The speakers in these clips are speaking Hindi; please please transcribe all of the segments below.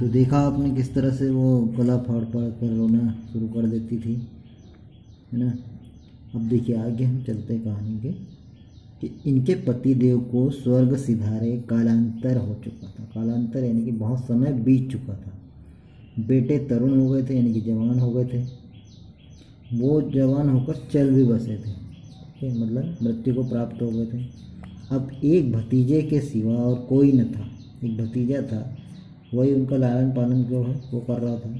तो देखा आपने किस तरह से वो गला फाड़ फाड़ कर रोना शुरू कर देती थी, है ना। अब देखिए आगे हम चलते हैं कहानी के कि इनके पतिदेव को स्वर्ग सिधारे कालांतर हो चुका था। कालांतर यानी कि बहुत समय बीत चुका था। बेटे तरुण हो गए थे यानी कि जवान हो गए थे, वो जवान होकर चल भी बसे थे, ठीक है, मतलब मृत्यु को प्राप्त हो गए थे। अब एक भतीजे के सिवा और कोई न था। एक भतीजा था, वही उनका लालन पालन जो है वो कर रहा था।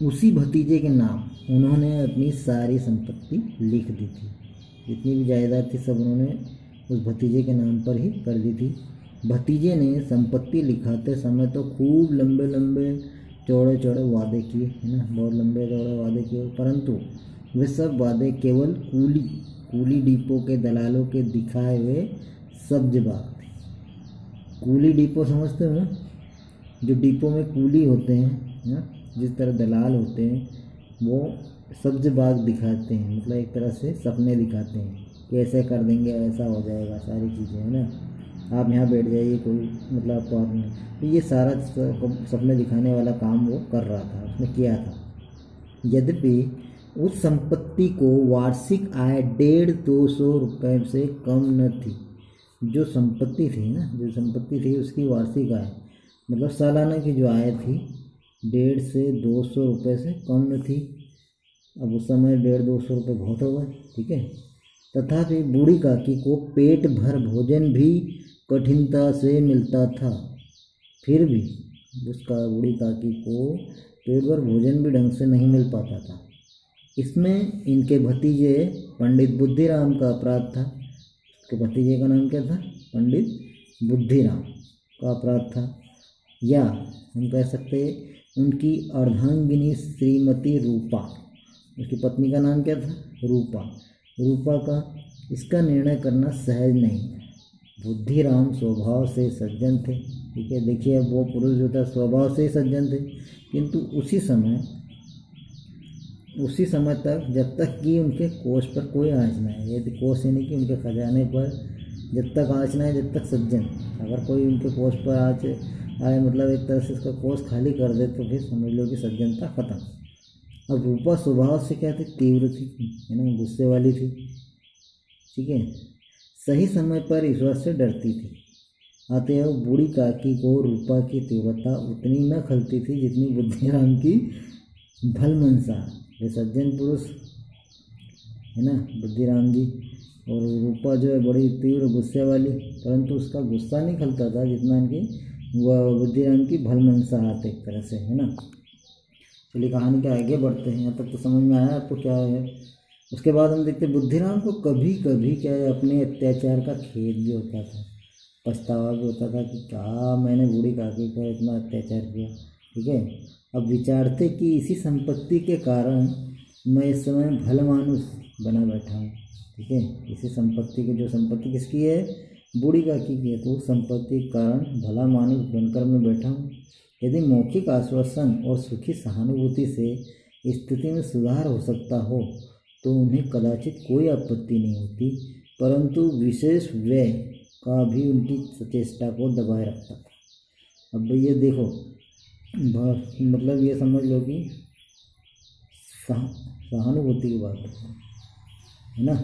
उसी भतीजे के नाम उन्होंने अपनी सारी संपत्ति लिख दी थी। जितनी भी जायदाद थी सब उन्होंने उस भतीजे के नाम पर ही कर दी थी। भतीजे ने संपत्ति लिखाते समय तो खूब लंबे लंबे चौड़े चौड़े वादे किए, है ना, बहुत लंबे चौड़े वादे किए, परंतु वे सब वादे केवल कूली डिपो के दलालों के दिखाए हुए सब्ज बाग थे। कूली डिपो समझते हो ना, जो डिपो में कूली होते हैं ना, जिस तरह दलाल होते हैं, वो सब्ज बाग दिखाते हैं, मतलब एक तरह से सपने दिखाते हैं कि ऐसे कर देंगे, ऐसा हो जाएगा, सारी चीज़ें, है ना, आप यहाँ बैठ जाइए, कोई मतलब आपको आप नहीं। तो ये सारा सपने दिखाने वाला काम वो कर रहा था, उसने किया था। यद्यपि उस संपत्ति को वार्षिक आय 150-200 रुपये से कम न थी। जो संपत्ति थी ना, जो संपत्ति थी उसकी वार्षिक आय मतलब सालाना की जो आय थी 150 से 200 रुपये से कम न थी। अब उस समय 150-200 रुपये बहुत हो गए, ठीक है। तथापि बूढ़ी काकी को पेट भर भोजन भी कठिनता से मिलता था। फिर भी उसका बूढ़ी काकी को पेट भर भोजन भी ढंग से नहीं मिल पाता था। इसमें इनके भतीजे पंडित बुद्धिराम का अपराध था। उसके भतीजे का नाम क्या था? पंडित बुद्धिराम का अपराध था, या हम कह सकते उनकी अर्धांगिनी श्रीमती रूपा, उसकी पत्नी का नाम क्या था? रूपा का इसका निर्णय करना सहज नहीं। बुद्धिराम स्वभाव से सज्जन थे, ठीक है। देखिए अब वो पुरुष जो था स्वभाव से ही सज्जन थे, किंतु उसी समय तक जब तक कि उनके कोष पर कोई आँच न आए, यदि कोष यानी कि उनके खजाने पर जब तक आँच न आए, जब तक सज्जन। अगर कोई उनके कोष पर आँच आए मतलब एक तरह से उसका कोष खाली कर दे तो फिर समझ लो कि सज्जनता खत्म। अब रूपा स्वभाव से क्या थी? तीव्र थी, है ना, गुस्से वाली थी, ठीक है। सही समय पर ईश्वर से डरती थी। अतएव बूढ़ी काकी को रूपा की तीव्रता उतनी न खलती थी जितनी बुद्धिराम की भलमनसा। वे सज्जन पुरुष, है ना, बुद्धिराम जी, और रूपा जो है बड़ी तीव्र गुस्से वाली, परंतु उसका गुस्सा नहीं खलता था जितना इनकी वह बुद्धिराम की भलमनसाहट एक तरह से, है ना। चलिए कहानी के आगे बढ़ते हैं। यहाँ तक तो समझ में आया आपको क्या है। उसके बाद हम देखते बुद्धिराम को कभी कभी क्या है अपने अत्याचार का खेद भी होता था, पछतावा भी होता था कि क्या मैंने बूढ़ी काकी पर इतना अत्याचार किया, ठीक है। अब विचारते कि इसी संपत्ति के कारण मैं इस समय भला मानुष बना बैठा हूँ, ठीक है। इसी संपत्ति की, जो संपत्ति किसकी है? बूढ़ी काकी की है, तो उस संपत्ति के कारण भला मानुष बनकर मैं बैठा हूँ। यदि मौखिक आश्वासन और सुखी सहानुभूति से स्थिति में सुधार हो सकता हो तो उन्हें कदाचित कोई आपत्ति नहीं होती, परंतु विशेष व्यय का भी उनकी सचेष्टा को दबाए रखता था। अब भैया देखो, मतलब ये समझ लो कि सहानुभूति की बात है ना।